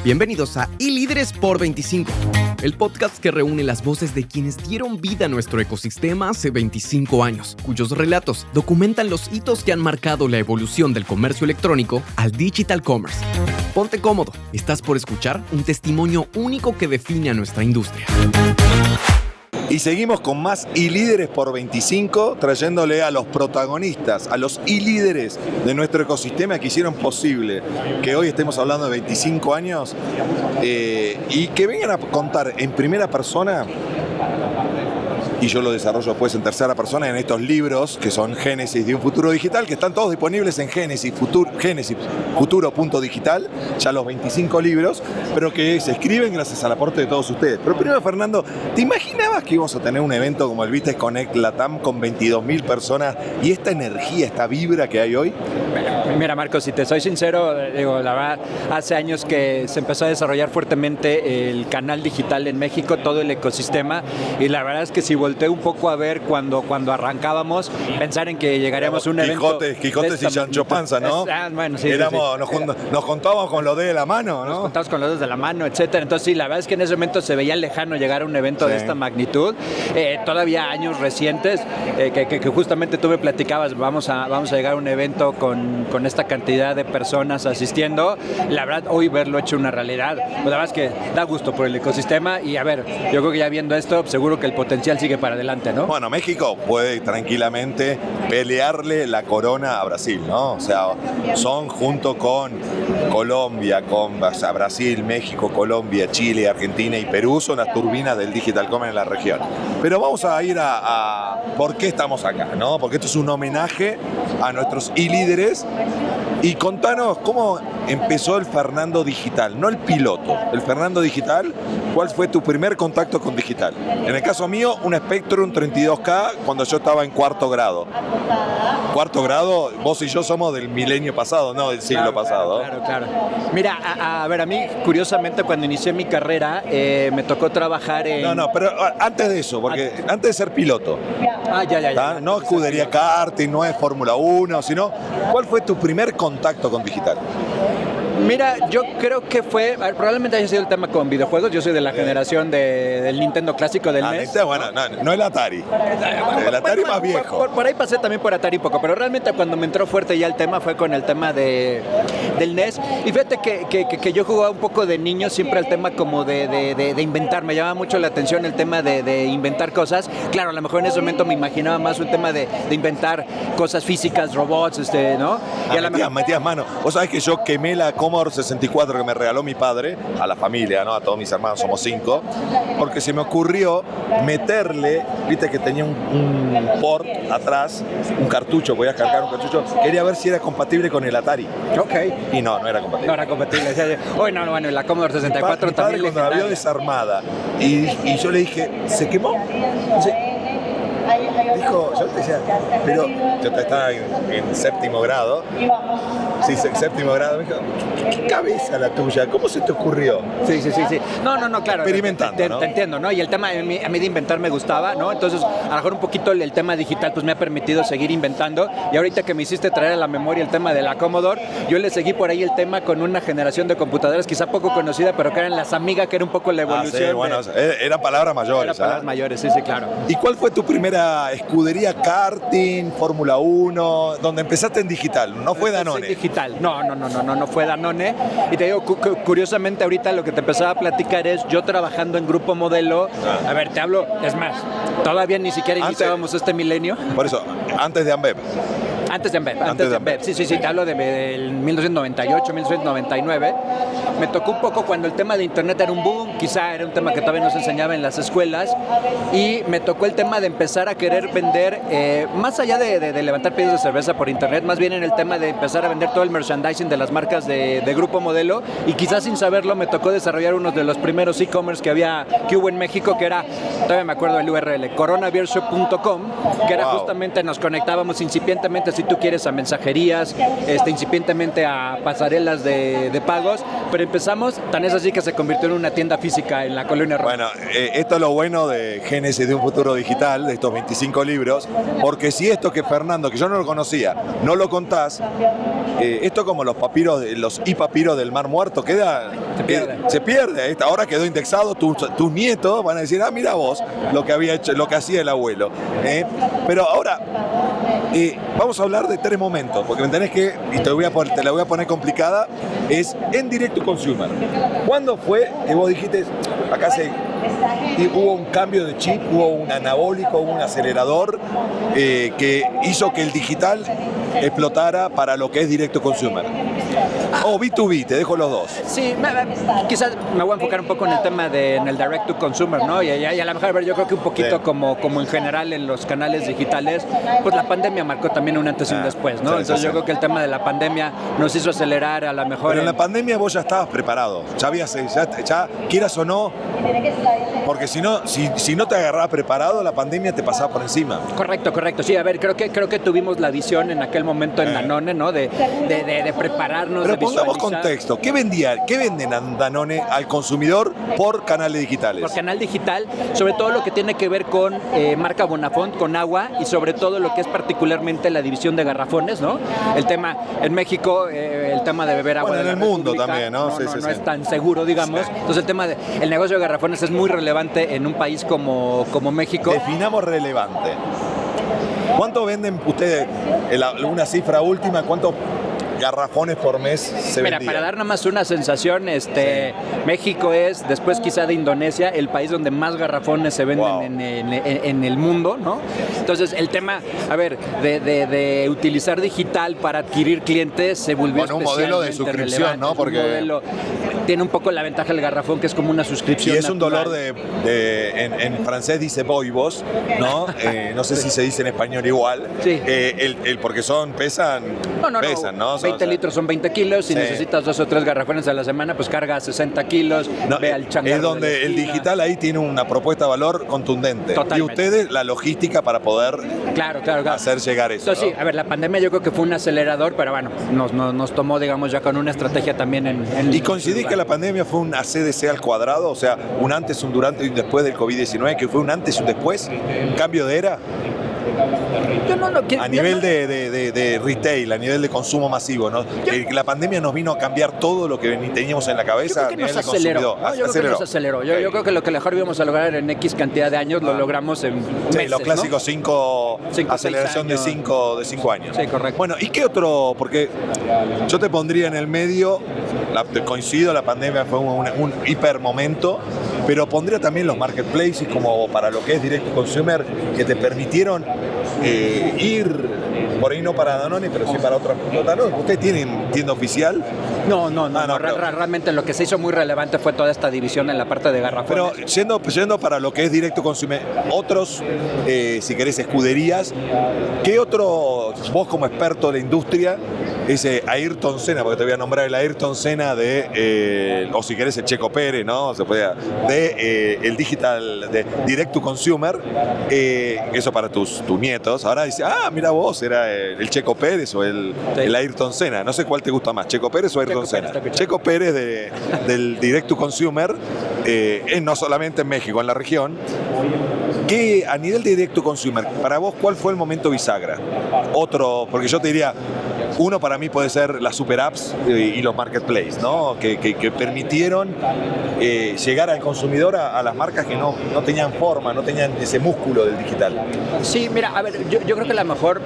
Bienvenidos a iLíderes por 25, el podcast que reúne las voces de quienes dieron vida a nuestro ecosistema hace 25 años, cuyos relatos documentan los hitos que han marcado la evolución del comercio electrónico al digital commerce. Ponte cómodo, estás por escuchar un testimonio único que define a nuestra industria. Y seguimos con más iLíderes por 25, trayéndole a los protagonistas, a los iLíderes de nuestro ecosistema que hicieron posible que hoy estemos hablando de 25 años y que vengan a contar en primera persona, y yo lo desarrollo después en tercera persona en estos libros que son Génesis de un futuro digital, que están todos disponibles en Génesis futuro.digital, ya los 25 libros, pero que se escriben gracias al aporte de todos ustedes. Pero primero, Fernando, ¿te imaginabas que íbamos a tener un evento como el Vistes Connect Latam con 22.000 personas y esta energía, esta vibra que hay hoy? Mira, Marcos, si te soy sincero, digo, la verdad, hace años que se empezó a desarrollar fuertemente el canal digital en México, todo el ecosistema, y la verdad es que si volteé un poco a ver cuando arrancábamos, pensar en que llegaríamos a un evento... Quijotes y Sancho Panza, ¿no? Bueno, sí, éramos, sí. Nos contábamos con los dedos de la mano, ¿no? Nos contábamos con los dedos de la mano, etcétera. Entonces, sí, la verdad es que en ese momento se veía lejano llegar a un evento de esta magnitud. Todavía años recientes, que justamente tú me platicabas, vamos a llegar a un evento con esta cantidad de personas asistiendo. La verdad, hoy verlo hecho una realidad, pues la verdad es que da gusto por el ecosistema y a ver, yo creo que ya viendo esto, seguro que el potencial sigue para adelante, ¿no? Bueno, México puede tranquilamente pelearle la corona a Brasil, ¿no? O sea, son junto con Colombia, Brasil, México, Colombia, Chile, Argentina y Perú, son las turbinas del Digital Commerce en la región. Pero vamos a ir a por qué estamos acá, ¿no? Porque esto es un homenaje a nuestros iLíderes. Y contanos cómo empezó el Fernando Digital, no el piloto, el Fernando Digital. ¿Cuál fue tu primer contacto con digital? En el caso mío, un Spectrum 32K cuando yo estaba en cuarto grado. Cuarto grado, vos y yo somos del milenio pasado, no del siglo pasado. Claro. Mira, a ver, a mí, curiosamente, cuando inicié mi carrera, me tocó trabajar en... No, pero antes de eso, porque antes de ser piloto. Ya. No escudería karting, no es Fórmula 1, sino, ¿cuál fue tu primer contacto con digital? Mira, yo creo que fue, probablemente haya sido el tema con videojuegos. Yo soy de la generación del Nintendo clásico del NES. Bueno, no el Atari. El Atari más viejo. Por ahí pasé también por Atari un poco, pero realmente cuando me entró fuerte ya el tema fue con el tema del NES. Y fíjate que yo jugaba un poco de niño siempre al tema como de inventar. Me llamaba mucho la atención el tema de inventar cosas. Claro, a lo mejor en ese momento me imaginaba más un tema de inventar cosas físicas, robots, ¿no? Metías mano. Vos sabés que yo quemé la Commodore 64 que me regaló mi padre, a la familia, ¿no? A todos mis hermanos, somos 5, porque se me ocurrió meterle, viste que tenía un port atrás, un cartucho, podías cargar un cartucho, quería ver si era compatible con el Atari. Ok. Y no era compatible. No era compatible. Bueno, la Commodore 64 mi padre también cuando la vio desarmada y yo le dije, ¿se quemó? Dice, dijo, yo te decía, pero yo estaba en séptimo grado. Sí, séptimo grado. Me dijo, ¿qué cabeza la tuya? ¿Cómo se te ocurrió? Sí. No, claro. Experimentando, ¿no? Te entiendo, ¿no? Y el tema a mí de inventar me gustaba, ¿no? Entonces, a lo mejor un poquito el tema digital pues me ha permitido seguir inventando. Y ahorita que me hiciste traer a la memoria el tema de la Commodore, yo le seguí por ahí el tema con una generación de computadoras quizá poco conocida, pero que eran las Amiga, que era un poco la evolución. Sí, bueno, eran palabras mayores. Eran palabras mayores, sí, claro. ¿Y cuál fue tu primera escudería karting, Fórmula 1, donde empezaste en digital? ¿No fue Danone? Digital. No fue Danone. Y te digo, curiosamente ahorita lo que te empezaba a platicar es yo trabajando en Grupo Modelo. A ver, te hablo, es más, todavía ni siquiera iniciábamos este milenio. Por eso, antes de Ambev. Antes de Ambev. Sí, te hablo del 1998, 1999. Me tocó un poco cuando el tema de internet era un boom, quizá era un tema que todavía no se enseñaba en las escuelas, y me tocó el tema de empezar a querer vender, más allá de levantar pedidos de cerveza por internet, más bien en el tema de empezar a vender todo el merchandising de las marcas de Grupo Modelo, y quizás sin saberlo me tocó desarrollar uno de los primeros e-commerce que hubo en México, que era, todavía me acuerdo del URL, coronavirshop.com, que era justamente, nos conectábamos incipientemente, si tú quieres, a mensajerías, incipientemente a pasarelas de pagos, pero pero empezamos, tan es así que se convirtió en una tienda física en la Colonia Roma. Bueno, esto es lo bueno de Génesis de un futuro digital, de estos 25 libros, porque si esto que Fernando, que yo no lo conocía, no lo contás, esto como los papiros, los e-papiros del Mar Muerto, se pierde. Ahora quedó indexado, tus nietos van a decir, mira vos, lo que había hecho, lo que hacía el abuelo. Pero ahora, vamos a hablar de 3 momentos, porque me tenés que, y te la voy a poner complicada, es en Direct to Consumer. ¿Cuándo fue que vos dijiste, acá hubo un cambio de chip, hubo un anabólico, hubo un acelerador que hizo que el digital explotara para lo que es Direct to Consumer? O B2B, te dejo los dos. Sí, quizás me voy a enfocar un poco en el tema en el Direct to Consumer, ¿no? Y a lo mejor, yo creo que un poquito como en general en los canales digitales, pues la pandemia marcó también un antes y un después, ¿no? Entonces yo creo que el tema de la pandemia nos hizo acelerar a lo mejor... Pero en la pandemia vos ya estabas preparado, ya quieras o no, porque si no te agarrabas preparado, la pandemia te pasaba por encima. Correcto. Sí, a ver, creo que tuvimos la visión en aquel momento en Danone, ¿no? De prepararnos, pero de visualizar. Pongamos contexto, ¿qué venden a Danone al consumidor por canales digitales? Por canal digital, sobre todo lo que tiene que ver con marca Bonafont, con agua, y sobre todo lo que es particularmente la división de garrafones, ¿no? El tema, en México, el tema de beber agua. Bueno, en el mundo también, ¿no? No es tan seguro, digamos. Sí. Entonces el tema del negocio de garrafones es muy relevante en un país como México. Definamos relevante. ¿Cuánto venden ustedes, una cifra última, cuántos garrafones por mes se vendían? Mira, para dar nada más una sensación, México es, después quizá de Indonesia, el país donde más garrafones se venden en el mundo, ¿no? Entonces, el tema, a ver, de utilizar digital para adquirir clientes se volvió un modelo de suscripción, relevante, ¿no? Porque tiene un poco la ventaja del garrafón, que es como una suscripción. Y es natural. Un dolor en francés dice boibos, ¿no? No sé si se dice en español igual. Sí. Porque pesan, ¿no? 20 litros son 20 kilos, si necesitas 2 o 3 garrafones a la semana, pues carga 60 kilos, ve al changarro. Es donde el digital ahí tiene una propuesta de valor contundente. Totalmente. Y ustedes la logística para poder hacer llegar eso. Entonces, ¿no? Sí, a ver, la pandemia yo creo que fue un acelerador, pero bueno, nos tomó, digamos, ya con una estrategia también en ¿Y coincidís que la pandemia fue un ACDC al cuadrado? O sea, un antes, un durante y un después del COVID-19, que fue un antes y un después, un cambio de era. A nivel de retail, a nivel de consumo masivo, ¿no? La pandemia nos vino a cambiar todo lo que teníamos en la cabeza. Yo creo que nos aceleró. Yo creo que nos aceleró. Yo creo que lo que mejor íbamos a lograr en X cantidad de años lo logramos en meses, los clásicos 5 aceleración de 5 años. Sí, correcto. Bueno, ¿y qué otro? Porque yo te pondría en el medio, coincido, la pandemia fue un hiper momento, pero pondría también los marketplaces como para lo que es Direct to Consumer, que te permitieron ir, por ahí no para Danone, pero sí para otras. ¿Ustedes tienen tienda oficial? No. Realmente lo que se hizo muy relevante fue toda esta división en la parte de garrafones. Pero yendo para lo que es Direct to Consumer, otros, si querés, escuderías, ¿qué otro, vos como experto de la industria, ese Ayrton Senna, porque te voy a nombrar el Ayrton Senna o si querés el Checo Pérez, ¿no? Se puede, el digital, de Direct to Consumer, eso para tus nietos. Ahora dice, mira vos, era el Checo Pérez o el Ayrton Senna. No sé cuál te gusta más, Checo Pérez o Ayrton Senna. Checo Pérez del Direct to Consumer, no solamente en México, en la región. ¿Qué, a nivel de Direct to Consumer, para vos, cuál fue el momento bisagra? Otro, porque yo te diría, uno para mí puede ser las super apps y los marketplaces, ¿no? Que permitieron llegar al consumidor a las marcas que no tenían forma, no tenían ese músculo del digital. Sí, mira, a ver, yo creo que a lo mejor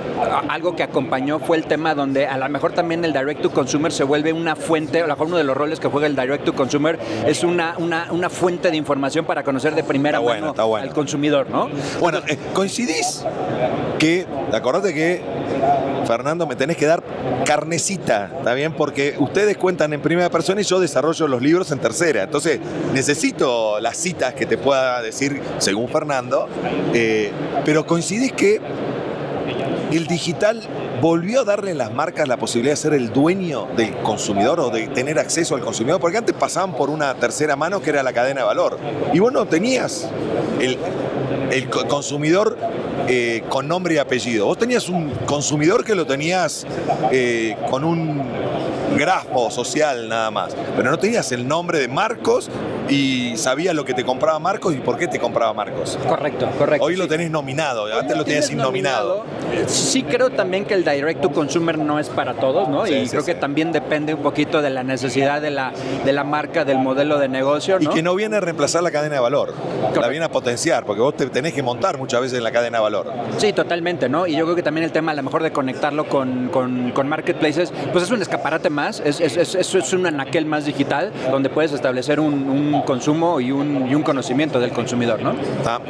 algo que acompañó fue el tema donde a lo mejor también el Direct to Consumer se vuelve una fuente, a lo mejor uno de los roles que juega el Direct to Consumer es una fuente de información para conocer de primera mano al consumidor, ¿no? Bueno, coincidís que, acordate que, Fernando, me tenés que dar carnecita, ¿está bien? Porque ustedes cuentan en primera persona y yo desarrollo los libros en tercera. Entonces, necesito las citas que te pueda decir según Fernando, pero coincidís que el digital volvió a darle a las marcas la posibilidad de ser el dueño del consumidor o de tener acceso al consumidor, porque antes pasaban por una tercera mano que era la cadena de valor. Y vos no tenías el consumidor con nombre y apellido. Vos tenías un consumidor que lo tenías con un grafo social nada más, pero no tenías el nombre de Marcos y sabías lo que te compraba Marcos y por qué te compraba Marcos. Correcto. Hoy sí. lo tenés nominado, antes lo tenías innominado. Sí creo también que el direct to consumer no es para todos, ¿no? Sí, y creo que también depende un poquito de la necesidad de la marca, del modelo de negocio, ¿no? Y que no viene a reemplazar la cadena de valor, la viene a potenciar, porque vos te tenés que montar muchas veces en la cadena de valor. Sí, totalmente, ¿no? Y yo creo que también el tema a lo mejor de conectarlo con marketplaces, pues es un escaparate más, es un anaquel más digital, donde puedes establecer un consumo y un conocimiento del consumidor, ¿no?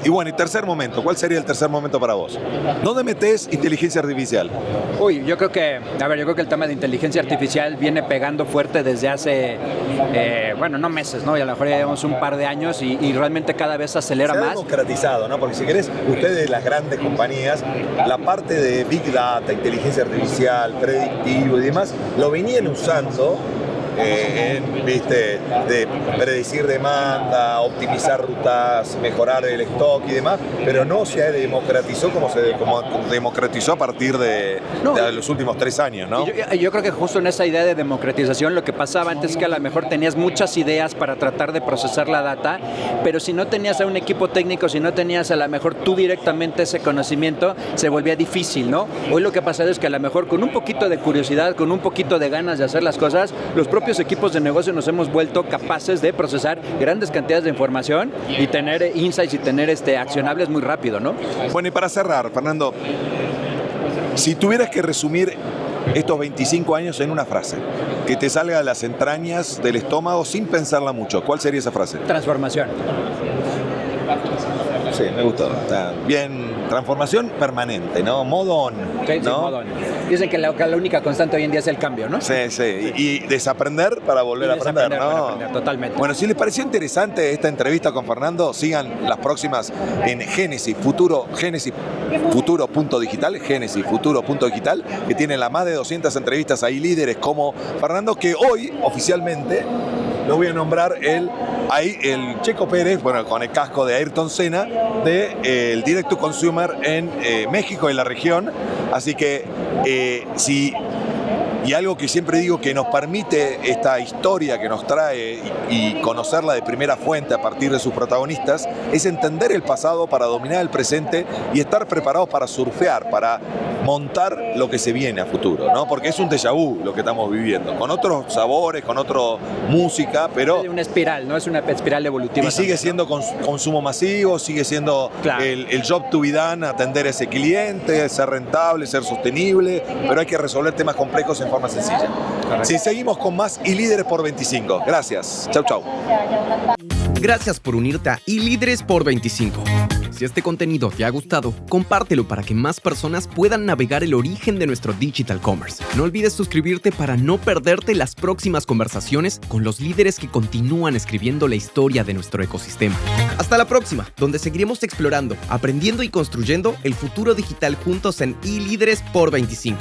Y bueno, y tercer momento, ¿cuál sería el tercer momento para vos? ¿Dónde metés inteligencia artificial? Yo creo que el tema de inteligencia artificial viene pegando fuerte desde hace, no meses, ¿no? Y a lo mejor ya llevamos un par de años y realmente cada vez acelera más. Se ha democratizado, ¿no? Porque si querés, ustedes, las grandes compañías, la parte de Big Data, inteligencia artificial, predictivo y demás, lo venían usando de predecir demanda, optimizar rutas, mejorar el stock y demás, pero no se democratizó como democratizó a partir de los últimos 3 años, ¿no? Yo creo que justo en esa idea de democratización lo que pasaba antes es que a lo mejor tenías muchas ideas para tratar de procesar la data, pero si no tenías a un equipo técnico, si no tenías a lo mejor tú directamente ese conocimiento, se volvía difícil, ¿no? Hoy lo que ha pasado es que a lo mejor con un poquito de curiosidad, con un poquito de ganas de hacer las cosas, los propios equipos de negocio nos hemos vuelto capaces de procesar grandes cantidades de información y tener insights y tener accionables muy rápido, ¿no? Bueno, y para cerrar, Fernando, si tuvieras que resumir estos 25 años en una frase, que te salga de las entrañas del estómago sin pensarla mucho, ¿cuál sería esa frase? Transformación. Sí, me gustó. Está bien, transformación permanente, ¿no? Modo on, Sí, ¿no? modo on. Dicen que la única constante hoy en día es el cambio, ¿no? Sí. Y desaprender para volver a aprender, ¿no? Para aprender, totalmente. Bueno, si les pareció interesante esta entrevista con Fernando, sigan las próximas en Génesis Futuro.digital, que tienen las más de 200 entrevistas ahí, líderes como Fernando, que hoy oficialmente lo voy a nombrar el Checo Pérez, bueno, con el casco de Ayrton Senna, el Direct to Consumer en México y la región. Así que y algo que siempre digo que nos permite esta historia que nos trae y conocerla de primera fuente a partir de sus protagonistas, es entender el pasado para dominar el presente y estar preparados para surfear, para montar lo que se viene a futuro, ¿no? Porque es un déjà vu lo que estamos viviendo, con otros sabores, con otra música, pero... Es una espiral, ¿no? Es una espiral evolutiva. Y sigue también, siendo consumo masivo, sigue siendo claro, el job to be done, atender a ese cliente, ser rentable, ser sostenible, pero hay que resolver temas complejos en forma sencilla. Si seguimos con más y Líderes por 25. Gracias. Chau. Gracias por unirte a iLíderes por 25. Si este contenido te ha gustado, compártelo para que más personas puedan navegar el origen de nuestro digital commerce. No olvides suscribirte para no perderte las próximas conversaciones con los líderes que continúan escribiendo la historia de nuestro ecosistema. Hasta la próxima, donde seguiremos explorando, aprendiendo y construyendo el futuro digital juntos en iLíderes por 25.